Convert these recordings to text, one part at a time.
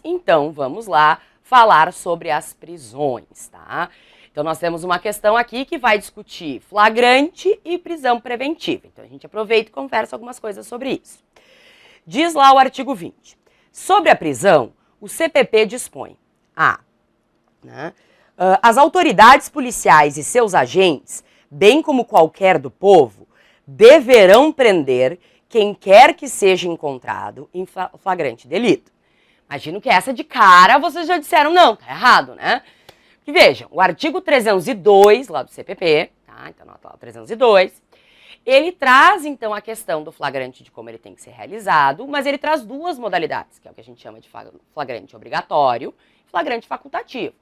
Então, vamos lá falar sobre as prisões, tá? Então, nós temos uma questão aqui que vai discutir flagrante e prisão preventiva. Então, a gente aproveita e conversa algumas coisas sobre isso. Diz lá o artigo 20. Sobre a prisão, o CPP dispõe as autoridades policiais e seus agentes, bem como qualquer do povo, deverão prender quem quer que seja encontrado em flagrante delito. Imagino que essa de cara vocês já disseram não, tá errado, né? E vejam, o artigo 302 lá do CPP, tá? Então anota lá o 302, ele traz então a questão do flagrante de como ele tem que ser realizado, mas ele traz duas modalidades, que é o que a gente chama de flagrante obrigatório e flagrante facultativo.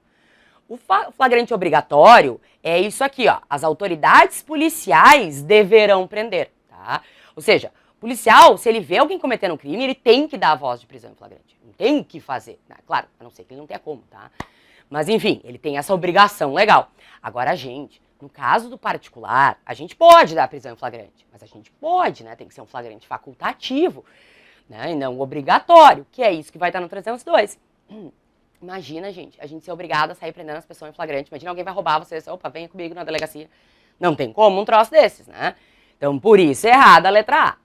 O flagrante obrigatório é isso aqui, ó, as autoridades policiais deverão prender, tá? Ou seja, o policial, se ele vê alguém cometendo um crime, ele tem que dar a voz de prisão em flagrante, não tem que fazer, né? Claro, a não ser que ele não tenha como, tá? Mas enfim, ele tem essa obrigação legal. Agora a gente, no caso do particular, a gente pode dar prisão em flagrante, mas a gente pode, né? Tem que ser um flagrante facultativo, né? E não obrigatório, que é isso que vai estar no 302. Imagina, gente, a gente ser obrigado a sair prendendo as pessoas em flagrante. Imagina alguém vai roubar vocês, opa, venha comigo na delegacia. Não tem como um troço desses, né? Então, por isso é errada a letra A.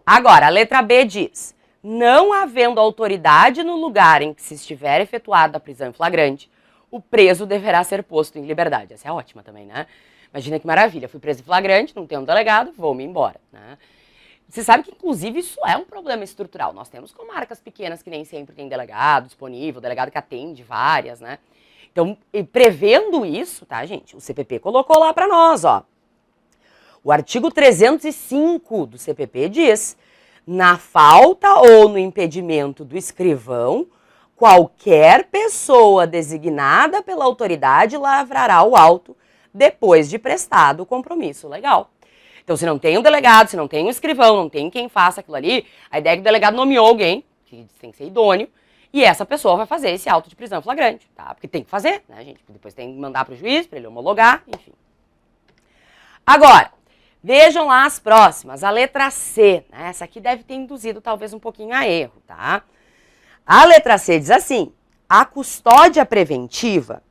Agora, a letra B diz: não havendo autoridade no lugar em que se estiver efetuada a prisão em flagrante, o preso deverá ser posto em liberdade. Essa é ótima também, né? Imagina que maravilha, fui preso em flagrante, não tenho um delegado, vou-me embora, né? Você sabe que, inclusive, isso é um problema estrutural. Nós temos comarcas pequenas que nem sempre tem delegado disponível, delegado que atende várias, né? Então, prevendo isso, tá, gente? O CPP colocou lá para nós, ó. O artigo 305 do CPP diz: na falta ou no impedimento do escrivão, qualquer pessoa designada pela autoridade lavrará o auto depois de prestado o compromisso legal. Então, se não tem um delegado, se não tem um escrivão, não tem quem faça aquilo ali, a ideia é que o delegado nomeou alguém, que tem que ser idôneo, e essa pessoa vai fazer esse auto de prisão flagrante, tá? Porque tem que fazer, né, gente? Porque depois tem que mandar para o juiz, para ele homologar, enfim. Agora, vejam lá as próximas, a letra C, né? Essa aqui deve ter induzido talvez um pouquinho a erro, tá? A letra C diz assim: a custódia preventiva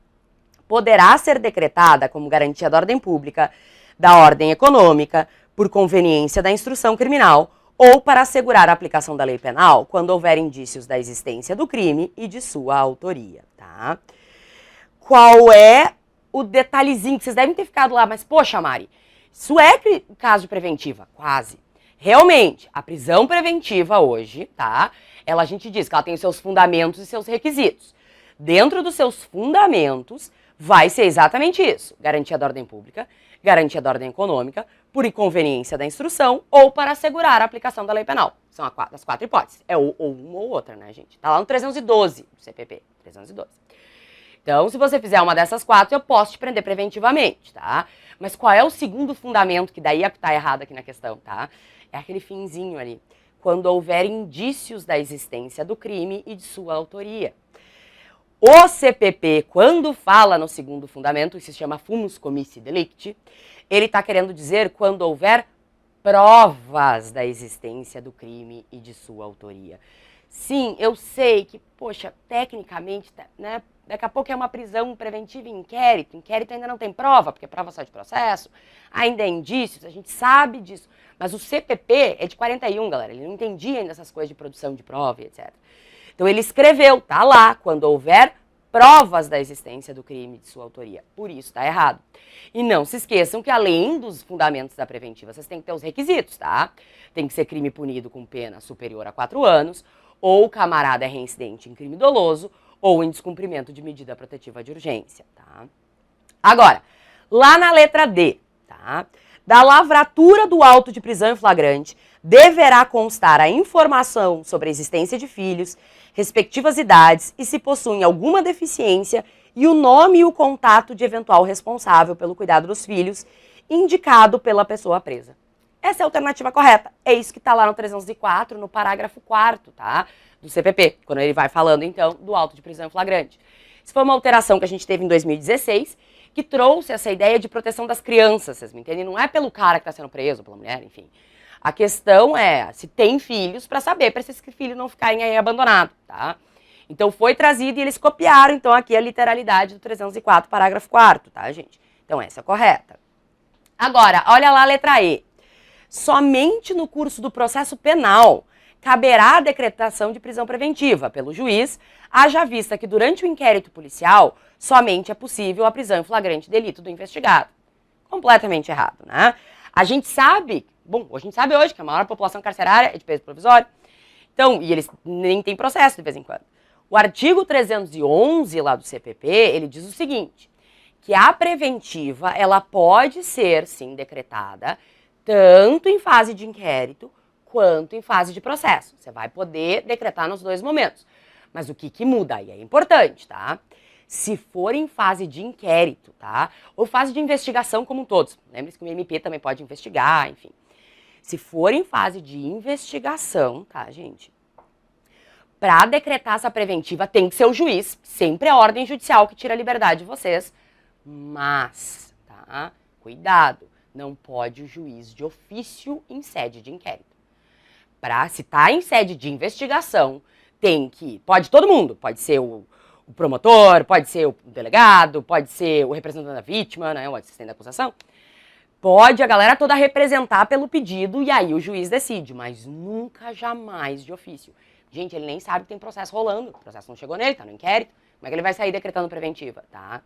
poderá ser decretada como garantia da ordem pública, da ordem econômica, por conveniência da instrução criminal ou para assegurar a aplicação da lei penal quando houver indícios da existência do crime e de sua autoria, tá? Qual é o detalhezinho que vocês devem ter ficado lá, mas poxa, Mari, isso é caso de preventiva? Quase. Realmente, a prisão preventiva hoje, tá? A gente diz que ela tem os seus fundamentos e seus requisitos. Dentro dos seus fundamentos, vai ser exatamente isso: garantia da ordem pública, garantia da ordem econômica, por inconveniência da instrução ou para assegurar a aplicação da lei penal. São as quatro hipóteses. É ou uma ou outra, né, gente? Tá lá no 312 do CPP. 312. Então, se você fizer uma dessas quatro, eu posso te prender preventivamente, tá? Mas qual é o segundo fundamento, que daí é que tá errado aqui na questão, tá? É aquele finzinho ali. Quando houver indícios da existência do crime e de sua autoria. O CPP, quando fala no segundo fundamento, isso se chama fumus comissi delicti, ele está querendo dizer quando houver provas da existência do crime e de sua autoria. Sim, eu sei que, poxa, tecnicamente, né, daqui a pouco é uma prisão preventiva em inquérito. Inquérito ainda não tem prova, porque prova só de processo, ainda é indícios, a gente sabe disso. Mas o CPP é de 41, galera, ele não entendia ainda essas coisas de produção de prova e etc. Então ele escreveu, tá lá, quando houver provas da existência do crime de sua autoria. Por isso tá errado. E não se esqueçam que além dos fundamentos da preventiva, vocês têm que ter os requisitos, tá? Tem que ser crime punido com pena superior a 4 anos, ou o camarada é reincidente em crime doloso, ou em descumprimento de medida protetiva de urgência, tá? Agora, lá na letra D, tá? Da lavratura do auto de prisão em flagrante, deverá constar a informação sobre a existência de filhos, respectivas idades e se possuem alguma deficiência e o nome e o contato de eventual responsável pelo cuidado dos filhos, indicado pela pessoa presa. Essa é a alternativa correta. É isso que está lá no 304, no parágrafo 4º, tá? Do CPP, quando ele vai falando, então, do auto de prisão em flagrante. Isso foi uma alteração que a gente teve em 2016, que trouxe essa ideia de proteção das crianças, vocês me entendem? Não é pelo cara que está sendo preso, pela mulher, enfim. A questão é se tem filhos para saber, para esses filhos não ficarem aí abandonados, tá? Então foi trazido e eles copiaram, então, aqui a literalidade do 304, parágrafo 4º, tá, gente? Então essa é correta. Agora, olha lá a letra E. Somente no curso do processo penal caberá a decretação de prisão preventiva pelo juiz, haja vista que durante o inquérito policial somente é possível a prisão em flagrante delito do investigado. Completamente errado, né? A gente sabe hoje que a maior população carcerária é de preso provisório, então, e eles nem têm processo de vez em quando. O artigo 311 lá do CPP, ele diz o seguinte, que a preventiva, ela pode ser, sim, decretada, tanto em fase de inquérito, quanto em fase de processo. Você vai poder decretar nos dois momentos. Mas o que muda aí é importante, tá? Se for em fase de inquérito, tá? Ou fase de investigação como um todo. Lembre-se que o MP também pode investigar, enfim. Se for em fase de investigação, tá, gente? Para decretar essa preventiva tem que ser o juiz. Sempre é a ordem judicial que tira a liberdade de vocês. Mas, tá? Cuidado, não pode o juiz de ofício em sede de inquérito. Se está em sede de investigação, pode todo mundo, pode ser o promotor, pode ser o delegado, pode ser o representante da vítima, né, o assistente da acusação. Pode a galera toda representar pelo pedido e aí o juiz decide, mas nunca, jamais de ofício. Gente, ele nem sabe que tem processo rolando, o processo não chegou nele, tá no inquérito, como é que ele vai sair decretando preventiva, tá?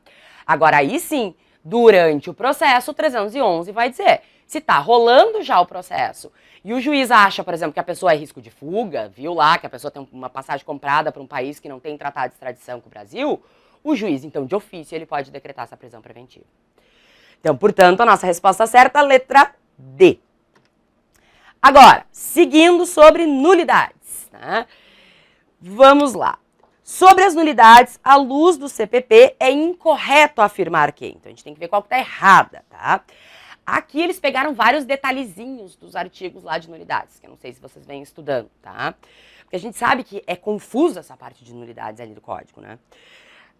Agora aí sim, durante o processo, o 311 vai dizer, se tá rolando já o processo e o juiz acha, por exemplo, que a pessoa é risco de fuga, viu lá que a pessoa tem uma passagem comprada para um país que não tem tratado de extradição com o Brasil, o juiz, então, de ofício, ele pode decretar essa prisão preventiva. Então, portanto, a nossa resposta certa é a letra D. Agora, seguindo sobre nulidades, né? Vamos lá. Sobre as nulidades, à luz do CPP, é incorreto afirmar que. Então, a gente tem que ver qual que está errada, tá? Aqui eles pegaram vários detalhezinhos dos artigos lá de nulidades, que eu não sei se vocês vêm estudando, tá? Porque a gente sabe que é confusa essa parte de nulidades ali do código, né?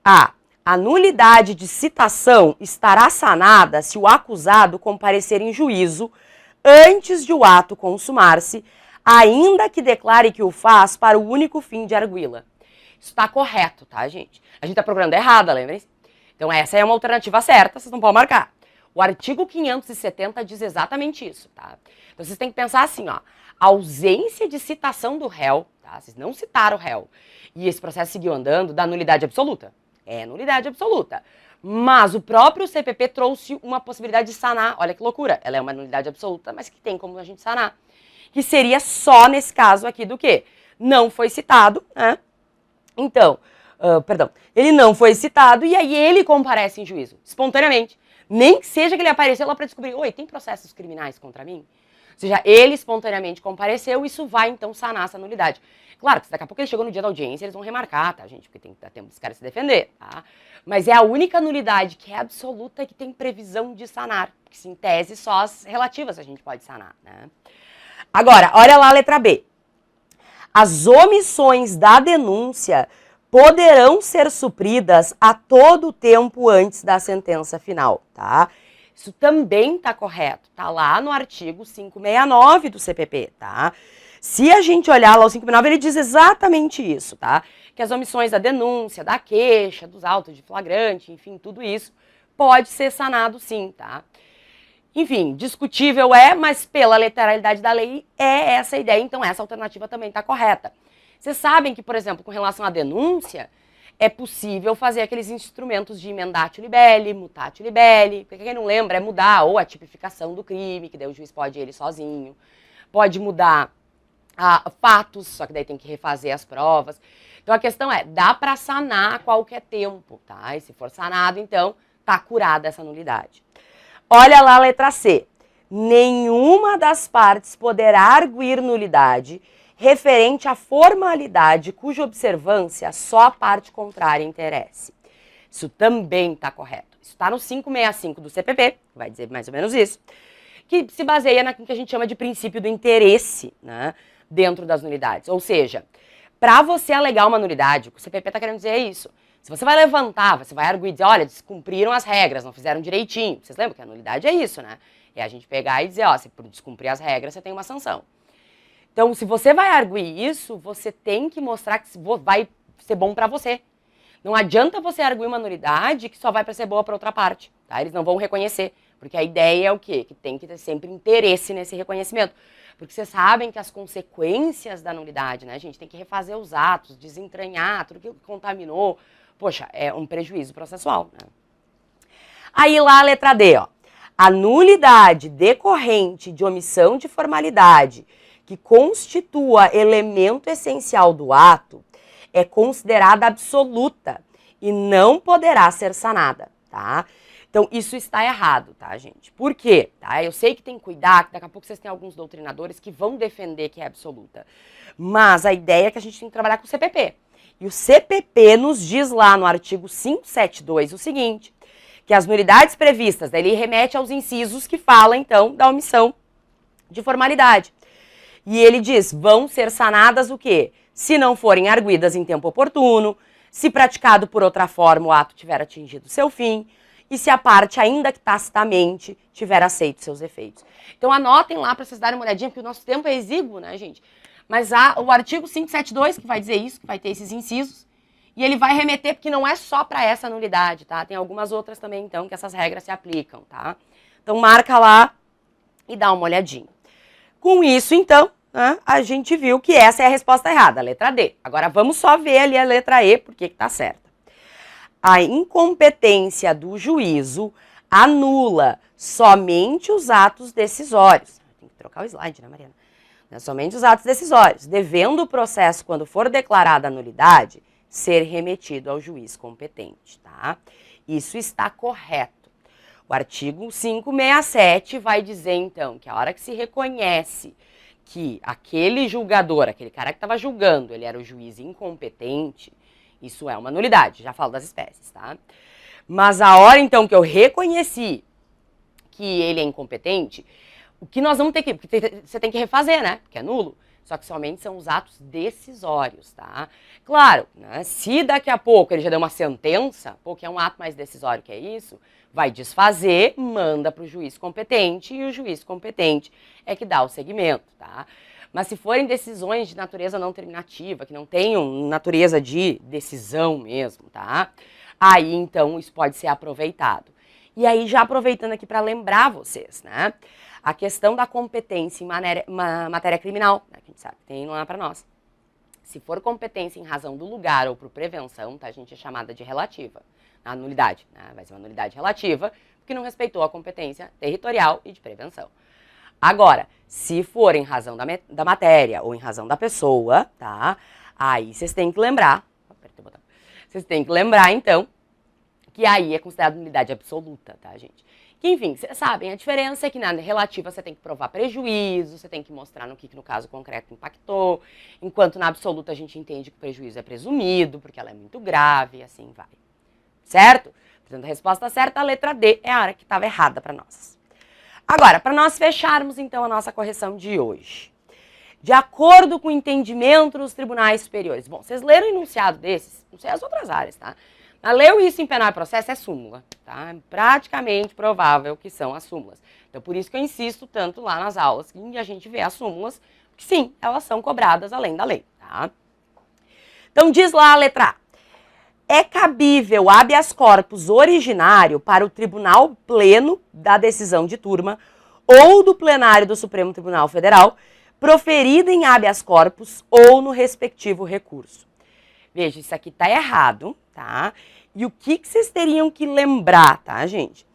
A nulidade de citação estará sanada se o acusado comparecer em juízo antes de o ato consumar-se, ainda que declare que o faz para o único fim de arguí-la. Isso está correto, tá, gente? A gente está procurando errada, lembrem-se? Então essa é uma alternativa certa, vocês não podem marcar. O artigo 570 diz exatamente isso, tá? Então vocês têm que pensar assim, ó, ausência de citação do réu, tá? Vocês não citaram o réu e esse processo seguiu andando, dá nulidade absoluta. É nulidade absoluta. Mas o próprio CPP trouxe uma possibilidade de sanar, olha que loucura, ela é uma nulidade absoluta, mas que tem como a gente sanar. Que seria só nesse caso aqui do quê? Não foi citado, né? Então, ele não foi citado e aí ele comparece em juízo, espontaneamente. Nem que seja que ele apareceu lá para descobrir, oi, tem processos criminais contra mim? Ou seja, ele espontaneamente compareceu, isso vai então sanar essa nulidade. Claro que daqui a pouco ele chegou no dia da audiência, eles vão remarcar, tá, gente? Porque tem que dar tempo dos caras se defender, tá? Mas é a única nulidade que é absoluta e que tem previsão de sanar. Porque, em tese, só as relativas a gente pode sanar, né? Agora, olha lá a letra B. As omissões da denúncia poderão ser supridas a todo tempo antes da sentença final, tá? Isso também tá correto, tá lá no artigo 569 do CPP, tá? Se a gente olhar lá o 569, ele diz exatamente isso, tá? Que as omissões da denúncia, da queixa, dos autos de flagrante, enfim, tudo isso pode ser sanado sim, tá? Enfim, discutível mas pela literalidade da lei é essa a ideia, então essa alternativa também está correta. Vocês sabem que, por exemplo, com relação à denúncia, é possível fazer aqueles instrumentos de emendatio libelli, mutatio libelli, porque quem não lembra é mudar ou a tipificação do crime, que daí o juiz pode ir ele sozinho, pode mudar fatos, só que daí tem que refazer as provas. Então a questão dá para sanar a qualquer tempo, tá? E se for sanado, então, tá curada essa nulidade. Olha lá a letra C. Nenhuma das partes poderá arguir nulidade referente à formalidade cuja observância só a parte contrária interesse. Isso também está correto. Isso está no 565 do CPP, vai dizer mais ou menos isso, que se baseia naquilo que a gente chama de princípio do interesse, né, dentro das nulidades. Ou seja, para você alegar uma nulidade, o que o CPP está querendo dizer é isso. Se você vai levantar, você vai arguir e dizer, olha, descumpriram as regras, não fizeram direitinho. Vocês lembram que a nulidade é isso, né? É a gente pegar e dizer, ó, se por descumprir as regras, você tem uma sanção. Então, se você vai arguir isso, você tem que mostrar que vai ser bom para você. Não adianta você arguir uma nulidade que só vai para ser boa para outra parte, tá? Eles não vão reconhecer, porque a ideia é o quê? Que tem que ter sempre interesse nesse reconhecimento. Porque vocês sabem que as consequências da nulidade, né, gente, tem que refazer os atos, desentranhar tudo que contaminou. Poxa, é um prejuízo processual, né? Aí lá a letra D, ó. A nulidade decorrente de omissão de formalidade que constitua elemento essencial do ato é considerada absoluta e não poderá ser sanada, tá? Então, isso está errado, tá, gente? Por quê? Tá? Eu sei que tem que cuidar, que daqui a pouco vocês têm alguns doutrinadores que vão defender que é absoluta. Mas a ideia é que a gente tem que trabalhar com o CPP. E o CPP nos diz lá no artigo 572 o seguinte, que as nulidades previstas, daí ele remete aos incisos que fala, então, da omissão de formalidade. E ele diz, vão ser sanadas o quê? Se não forem arguidas em tempo oportuno, se praticado por outra forma o ato tiver atingido seu fim, e se a parte, ainda que tacitamente, tiver aceito seus efeitos. Então anotem lá para vocês darem uma olhadinha, porque o nosso tempo é exíguo, né, gente? Mas há o artigo 572 que vai dizer isso, que vai ter esses incisos, e ele vai remeter, porque não é só para essa nulidade, tá? Tem algumas outras também, então, que essas regras se aplicam, tá? Então marca lá e dá uma olhadinha. Com isso, então, né, a gente viu que essa é a resposta errada, a letra D. Agora vamos só ver ali a letra E, porque que tá certa. A incompetência do juízo anula somente os atos decisórios. Tem que trocar o slide, né, Mariana? Somente os atos decisórios, devendo o processo, quando for declarada a nulidade, ser remetido ao juiz competente, tá? Isso está correto. O artigo 567 vai dizer, então, que a hora que se reconhece que aquele julgador, aquele cara que estava julgando, ele era o juiz incompetente, isso é uma nulidade, já falo das espécies, tá? Mas a hora, então, que eu reconheci que ele é incompetente, o que nós vamos ter que... Porque você tem que refazer, né? Porque é nulo. Só que somente são os atos decisórios, tá? Claro, né, se daqui a pouco ele já deu uma sentença, pô, que é um ato mais decisório que é isso, vai desfazer, manda para o juiz competente e o juiz competente é que dá o segmento, tá? Mas se forem decisões de natureza não terminativa, que não tenham natureza de decisão mesmo, tá? Aí, então, isso pode ser aproveitado. E aí, já aproveitando aqui para lembrar vocês, né? A questão da competência em matéria criminal, né, que a gente sabe que tem lá para nós. Se for competência em razão do lugar ou por prevenção, tá, a gente é chamada de relativa. A nulidade, né, vai ser uma nulidade relativa, porque não respeitou a competência territorial e de prevenção. Agora, se for em razão da matéria ou em razão da pessoa, tá, aí vocês têm que lembrar, então, que aí é considerado nulidade absoluta, tá, gente? Que, enfim, vocês sabem, a diferença é que na relativa você tem que provar prejuízo, você tem que mostrar no que no caso concreto impactou, enquanto na absoluta a gente entende que o prejuízo é presumido, porque ela é muito grave, e assim vai. Certo? Portanto, a resposta certa, a letra D, é a área que estava errada para nós. Agora, para nós fecharmos, então, a nossa correção de hoje. De acordo com o entendimento dos tribunais superiores. Bom, vocês leram o enunciado desses? Não sei as outras áreas, tá? Mas leu isso em penal e processo é súmula, tá? É praticamente provável que são as súmulas. Então, por isso que eu insisto tanto lá nas aulas que a gente vê as súmulas, porque sim, elas são cobradas além da lei, tá? Então, diz lá a letra A. É cabível habeas corpus originário para o tribunal pleno da decisão de turma ou do plenário do Supremo Tribunal Federal, proferida em habeas corpus ou no respectivo recurso. Veja, isso aqui tá errado, tá? E o que vocês teriam que lembrar, tá, gente?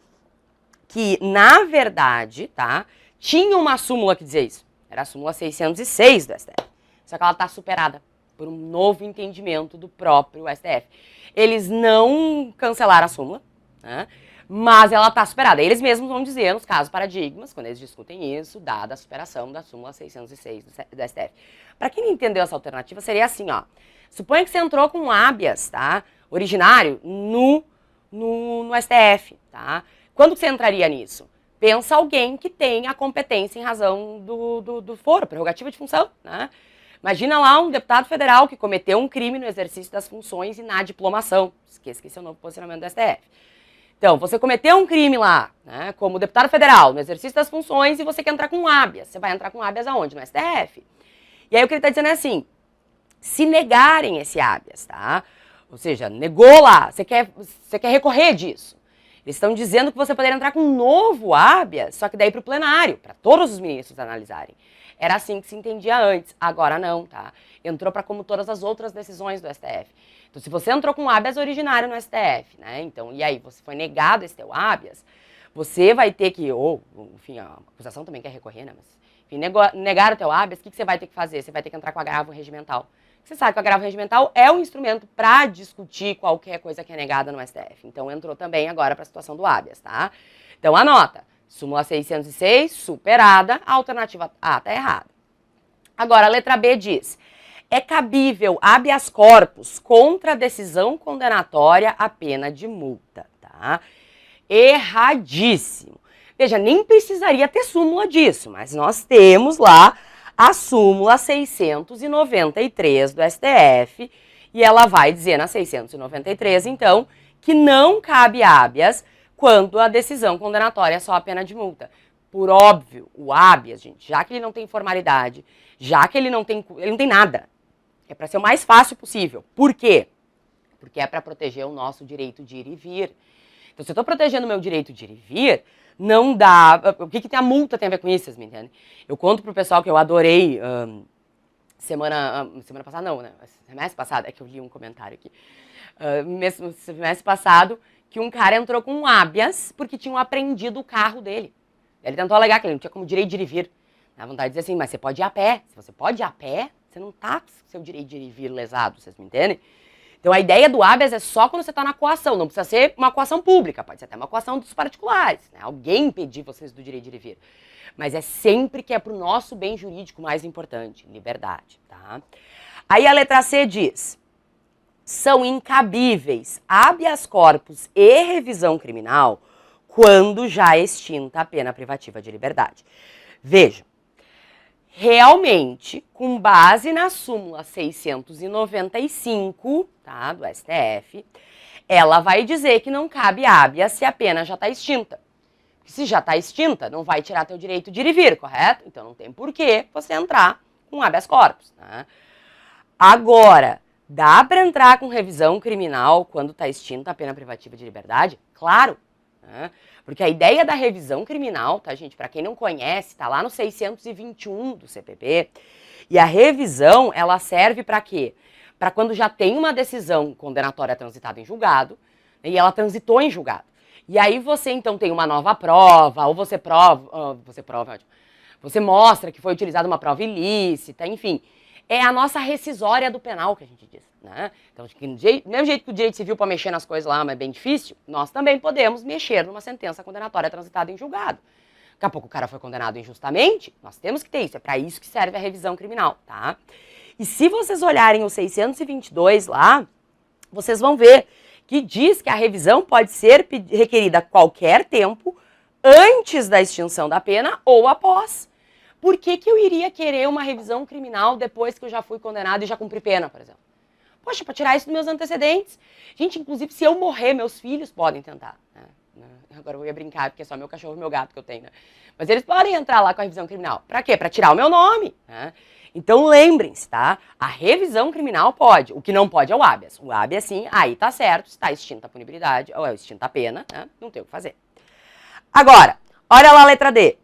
Que, na verdade, tá, tinha uma súmula que dizia isso. Era a súmula 606 do STF. Só que ela tá superada por um novo entendimento do próprio STF. Eles não cancelaram a súmula, né? Mas ela tá superada. Eles mesmos vão dizer, nos casos paradigmas, quando eles discutem isso, dada a superação da súmula 606 do STF. Para quem não entendeu essa alternativa, seria assim, ó. Suponha que você entrou com um habeas, tá, originário no STF, tá? Quando você entraria nisso? Pensa alguém que tem a competência em razão do foro, prerrogativa de função, né? Imagina lá um deputado federal que cometeu um crime no exercício das funções e na diplomação. Esqueci o novo posicionamento do STF. Então, você cometeu um crime lá, né, como deputado federal, no exercício das funções, e você quer entrar com um habeas. Você vai entrar com habeas aonde? No STF. E aí o que ele está dizendo é assim, se negarem esse habeas, tá? Ou seja, negou lá, você quer recorrer disso. Eles estão dizendo que você poderia entrar com um novo habeas, só que daí para o plenário, para todos os ministros analisarem. Era assim que se entendia antes, agora não, tá? Entrou para como todas as outras decisões do STF. Então, se você entrou com um habeas originário no STF, né? Então, e aí você foi negado esse teu habeas, você vai ter que, ou, enfim, a acusação também quer recorrer, né? Mas, enfim, negar o teu habeas, o que você vai ter que fazer? Você vai ter que entrar com agravo regimental. Você sabe que o agravo regimental é um instrumento para discutir qualquer coisa que é negada no STF. Então, entrou também agora para a situação do habeas, tá? Então, anota. Súmula 606, superada, a alternativa A está errada. Agora, a letra B diz, é cabível habeas corpus contra a decisão condenatória a pena de multa, tá? Erradíssimo. Veja, nem precisaria ter súmula disso, mas nós temos lá a súmula 693 do STF, e ela vai dizer na 693, então, que não cabe habeas quando a decisão condenatória é só a pena de multa. Por óbvio, o habeas, gente, já que ele não tem formalidade, já que ele não tem nada, é para ser o mais fácil possível. Por quê? Porque é para proteger o nosso direito de ir e vir. Então, se eu estou protegendo o meu direito de ir e vir, não dá... O que a multa tem a ver com isso, vocês me entendem? Eu conto pro pessoal que eu adorei semana passada, não, né? Semestre passado, é que eu li um comentário aqui. Semestre passado, que um cara entrou com um habeas porque tinham apreendido o carro dele. Ele tentou alegar que ele não tinha como direito de ir e vir. Dá vontade de dizer assim, mas você pode ir a pé. Se você pode ir a pé, você não tá com seu direito de ir e vir lesado, vocês me entendem? Então a ideia do habeas é só quando você está na coação, não precisa ser uma coação pública, pode ser até uma coação dos particulares, né? Alguém impedir vocês do direito de ir e vir. Mas é sempre que é para o nosso bem jurídico mais importante, liberdade, tá? Aí a letra C diz, são incabíveis habeas corpus e revisão criminal quando já extinta a pena privativa de liberdade. Vejam, realmente, com base na súmula 695, tá, do STF, ela vai dizer que não cabe habeas se a pena já está extinta. Se já está extinta, não vai tirar teu direito de ir e vir, correto? Então não tem porquê você entrar com habeas corpus, né? Agora, dá para entrar com revisão criminal quando está extinta a pena privativa de liberdade? Claro, né? Porque a ideia da revisão criminal, tá, gente? Para quem não conhece, tá lá no 621 do CPP. E a revisão, ela serve para quê? Para quando já tem uma decisão condenatória transitada em julgado, né, e ela transitou em julgado. E aí você, então, tem uma nova prova, ou você você mostra que foi utilizada uma prova ilícita, enfim. É a nossa rescisória do penal, que a gente diz, né? Então, do mesmo jeito que o direito civil pode mexer nas coisas lá, mas é bem difícil, nós também podemos mexer numa sentença condenatória transitada em julgado. Daqui a pouco o cara foi condenado injustamente, nós temos que ter isso, é para isso que serve a revisão criminal, tá? E se vocês olharem o 622 lá, vocês vão ver que diz que a revisão pode ser requerida a qualquer tempo, antes da extinção da pena ou após. Por que eu iria querer uma revisão criminal depois que eu já fui condenado e já cumpri pena, por exemplo? Poxa, para tirar isso dos meus antecedentes. Gente, inclusive, se eu morrer, meus filhos podem tentar. Né? Agora eu ia brincar, porque é só meu cachorro e meu gato que eu tenho, né? Mas eles podem entrar lá com a revisão criminal. Para quê? Para tirar o meu nome. Né? Então lembrem-se, tá? A revisão criminal pode. O que não pode é o habeas. O habeas, sim, aí tá certo, está extinta a punibilidade, ou é extinta a pena, né? Não tem o que fazer. Agora, olha lá a letra D.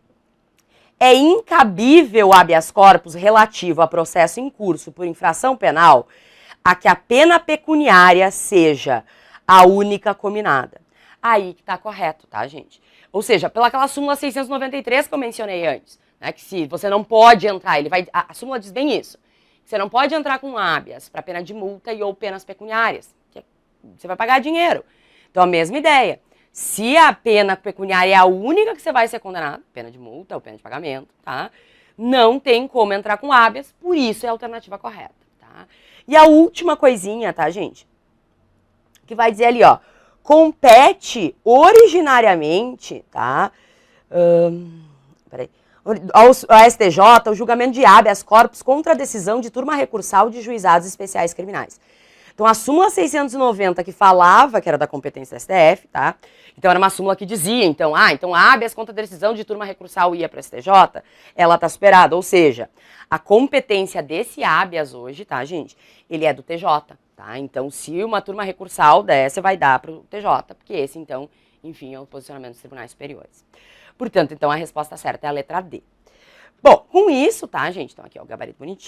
É incabível o habeas corpus relativo a processo em curso por infração penal a que a pena pecuniária seja a única cominada. Aí que tá correto, tá, gente? Ou seja, pelaquela súmula 693 que eu mencionei antes, né, que se você não pode entrar, a súmula diz bem isso, que você não pode entrar com habeas para pena de multa e ou penas pecuniárias, que você vai pagar dinheiro. Então, a mesma ideia. Se a pena pecuniária é a única que você vai ser condenado, pena de multa ou pena de pagamento, tá? Não tem como entrar com habeas, por isso é a alternativa correta, tá? E a última coisinha, tá, gente? Que vai dizer ali, ó, compete originariamente, tá? Ao STJ o julgamento de habeas corpus contra a decisão de turma recursal de juizados especiais criminais. Então, a súmula 690, que falava que era da competência do STF, tá? Então, era uma súmula que dizia, então, habeas contra decisão de turma recursal ia para o STJ, ela tá superada. Ou seja, a competência desse habeas hoje, tá, gente? Ele é do TJ, tá? Então, se uma turma recursal dessa, vai dar para o TJ, porque esse, então, enfim, é o posicionamento dos tribunais superiores. Portanto, então, a resposta certa é a letra D. Bom, com isso, tá, gente? Então, aqui, ó, o gabarito bonitinho.